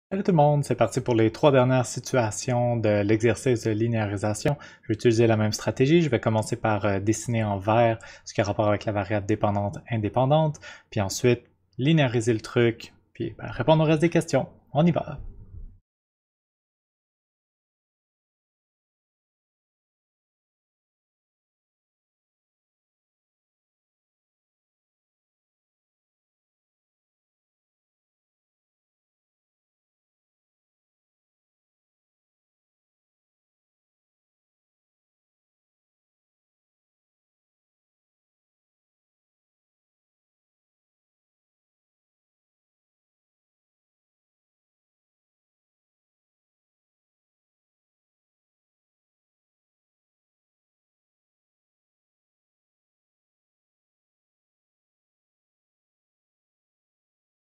Salut tout le monde, c'est parti pour les trois dernières situations de l'exercice de linéarisation. Je vais utiliser la même stratégie. Je vais commencer par dessiner en vert ce qui a rapport avec la variable dépendante indépendante, puis ensuite linéariser le truc, puis répondre au reste des questions. On y va.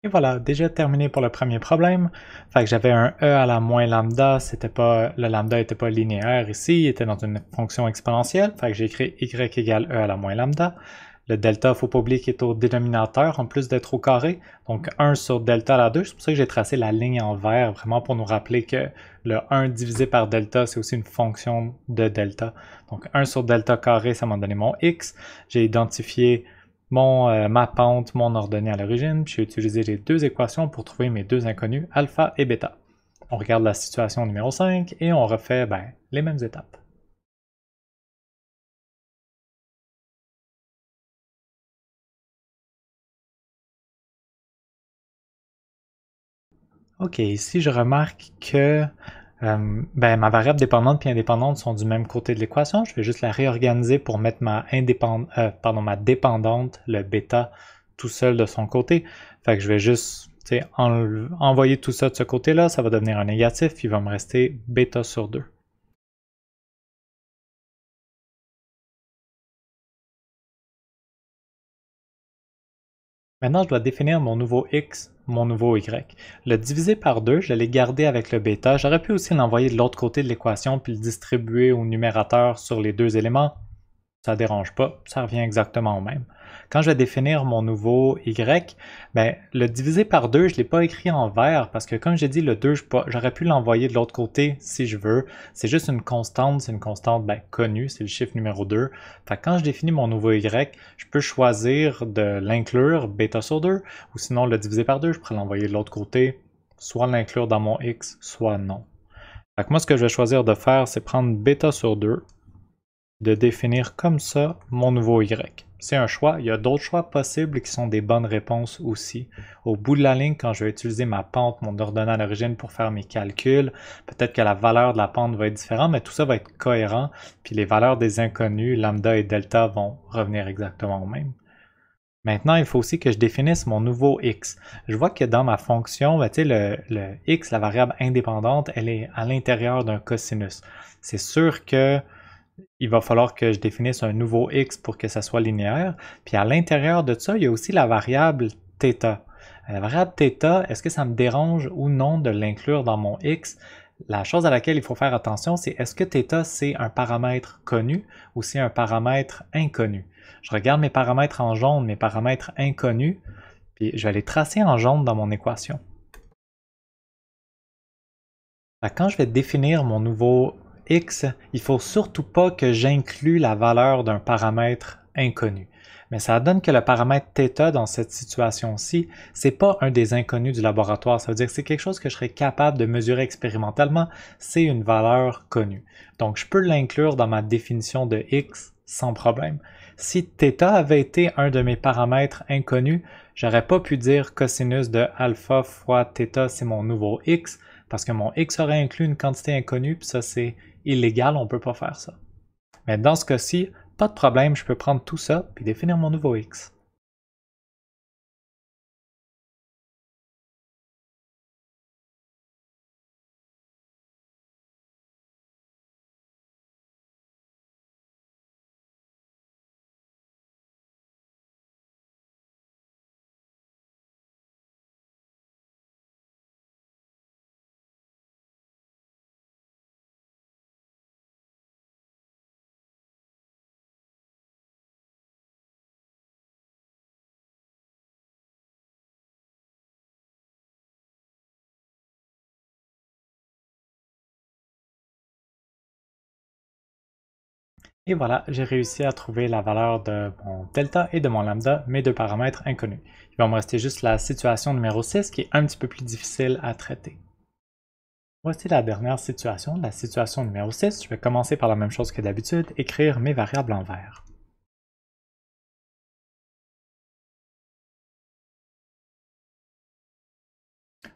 Et voilà, déjà terminé pour le premier problème. Fait que j'avais un e à la moins lambda, le lambda n'était pas linéaire ici, il était dans une fonction exponentielle. Fait que j'ai écrit y égale e à la moins lambda. Le delta, faut pas oublier qu'il est au dénominateur en plus d'être au carré. Donc 1 sur delta à la 2. C'est pour ça que j'ai tracé la ligne en vert, vraiment pour nous rappeler que le 1 divisé par delta, c'est aussi une fonction de delta. Donc 1 sur delta carré, ça m'a donné mon x. J'ai identifié ma pente, mon ordonnée à l'origine, puis j'ai utilisé les deux équations pour trouver mes deux inconnus, alpha et bêta. On regarde la situation numéro 5 et on refait les mêmes étapes. Ok, ici je remarque que ma variable dépendante et indépendante sont du même côté de l'équation. Je vais juste la réorganiser pour mettre ma dépendante, le bêta, tout seul de son côté. Fait que je vais juste envoyer tout ça de ce côté-là, ça va devenir un négatif, puis il va me rester bêta sur 2. Maintenant, je dois définir mon nouveau x, mon nouveau y. Le diviser par 2, je l'ai gardé avec le bêta. J'aurais pu aussi l'envoyer de l'autre côté de l'équation puis le distribuer au numérateur sur les deux éléments. Ça ne dérange pas, ça revient exactement au même. Quand je vais définir mon nouveau y, le diviser par 2, je ne l'ai pas écrit en vert parce que comme j'ai dit, le 2, j'aurais pu l'envoyer de l'autre côté si je veux. C'est juste une constante, c'est une constante connue, c'est le chiffre numéro 2. Fait que quand je définis mon nouveau y, je peux choisir de l'inclure bêta sur 2 ou sinon le diviser par 2, je pourrais l'envoyer de l'autre côté, soit l'inclure dans mon x, soit non. Fait que moi, ce que je vais choisir de faire, c'est prendre bêta sur 2 de définir comme ça mon nouveau y. C'est un choix, il y a d'autres choix possibles qui sont des bonnes réponses aussi. Au bout de la ligne, quand je vais utiliser ma pente, mon ordonnée à l'origine pour faire mes calculs, peut-être que la valeur de la pente va être différente, mais tout ça va être cohérent, puis les valeurs des inconnus, lambda et delta, vont revenir exactement au même. Maintenant, il faut aussi que je définisse mon nouveau x. Je vois que dans ma fonction, le x, la variable indépendante, elle est à l'intérieur d'un cosinus. C'est sûr que il va falloir que je définisse un nouveau x pour que ça soit linéaire. Puis à l'intérieur de ça, il y a aussi la variable θ. La variable θ, est-ce que ça me dérange ou non de l'inclure dans mon x? La chose à laquelle il faut faire attention, c'est est-ce que θ c'est un paramètre connu ou c'est un paramètre inconnu? Je regarde mes paramètres en jaune, mes paramètres inconnus, puis je vais les tracer en jaune dans mon équation. Quand je vais définir mon nouveau x, il ne faut surtout pas que j'inclue la valeur d'un paramètre inconnu. Mais ça donne que le paramètre θ dans cette situation-ci, c'est pas un des inconnus du laboratoire. Ça veut dire que c'est quelque chose que je serais capable de mesurer expérimentalement. C'est une valeur connue. Donc je peux l'inclure dans ma définition de x sans problème. Si θ avait été un de mes paramètres inconnus, j'aurais pas pu dire cosinus de alpha fois θ, c'est mon nouveau x, parce que mon x aurait inclus une quantité inconnue, puis ça c'est illégal, on ne peut pas faire ça. Mais dans ce cas-ci, pas de problème, je peux prendre tout ça puis définir mon nouveau x. Et voilà, j'ai réussi à trouver la valeur de mon delta et de mon lambda, mes deux paramètres inconnus. Il va me rester juste la situation numéro 6 qui est un petit peu plus difficile à traiter. Voici la dernière situation, la situation numéro 6. Je vais commencer par la même chose que d'habitude, écrire mes variables en vert.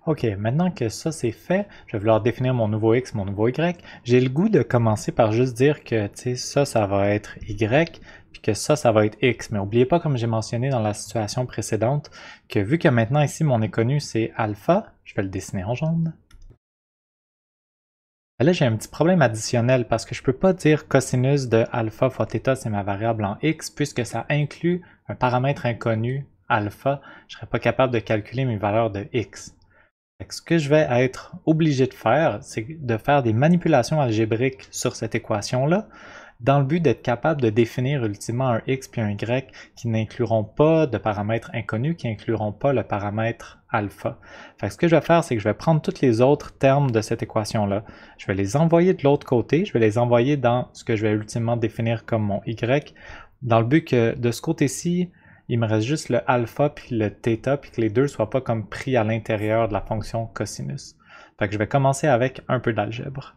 Ok, maintenant que ça c'est fait, je vais vouloir définir mon nouveau x, mon nouveau y. J'ai le goût de commencer par juste dire que ça va être y, puis que ça va être x. Mais n'oubliez pas, comme j'ai mentionné dans la situation précédente, que vu que maintenant ici mon inconnu c'est alpha, je vais le dessiner en jaune. Là j'ai un petit problème additionnel parce que je ne peux pas dire cosinus de alpha fois θ c'est ma variable en x puisque ça inclut un paramètre inconnu alpha, je ne serais pas capable de calculer mes valeurs de x. Ce que je vais être obligé de faire, c'est de faire des manipulations algébriques sur cette équation-là, dans le but d'être capable de définir ultimement un x puis un y qui n'incluront pas de paramètres inconnus, qui n'incluront pas le paramètre alpha. Ce que je vais faire, c'est que je vais prendre tous les autres termes de cette équation-là, je vais les envoyer de l'autre côté, je vais les envoyer dans ce que je vais ultimement définir comme mon y, dans le but que de ce côté-ci, il me reste juste le alpha puis le θ, puis que les deux ne soient pas comme pris à l'intérieur de la fonction cosinus. Fait que je vais commencer avec un peu d'algèbre.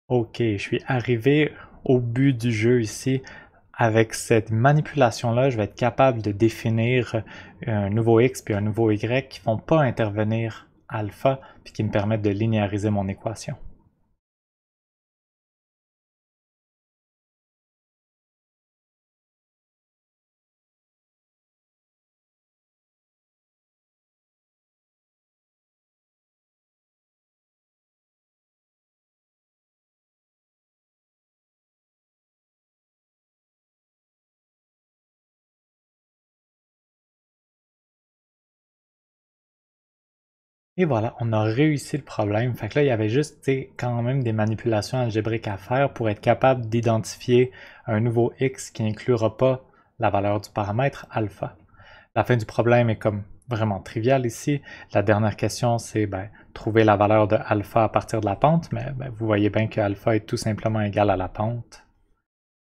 Ok, je suis arrivé au but du jeu ici. Avec cette manipulation-là, je vais être capable de définir un nouveau x puis un nouveau y qui ne vont pas intervenir alpha puis qui me permettent de linéariser mon équation. Et voilà, on a réussi le problème. Fait que là, il y avait juste quand même des manipulations algébriques à faire pour être capable d'identifier un nouveau x qui n'inclura pas la valeur du paramètre alpha. La fin du problème est comme vraiment triviale ici. La dernière question, c'est trouver la valeur de alpha à partir de la pente, mais vous voyez bien que alpha est tout simplement égal à la pente.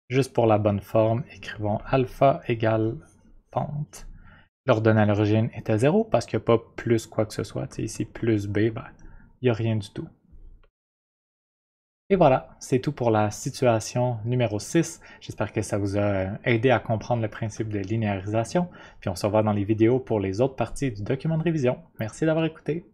Juste pour la bonne forme, écrivons alpha égale pente. L'ordonnée à l'origine était 0 parce qu'il n'y a pas plus quoi que ce soit. Ici, plus b, il n'y a rien du tout. Et voilà, c'est tout pour la situation numéro 6. J'espère que ça vous a aidé à comprendre le principe de linéarisation. Puis on se revoit dans les vidéos pour les autres parties du document de révision. Merci d'avoir écouté.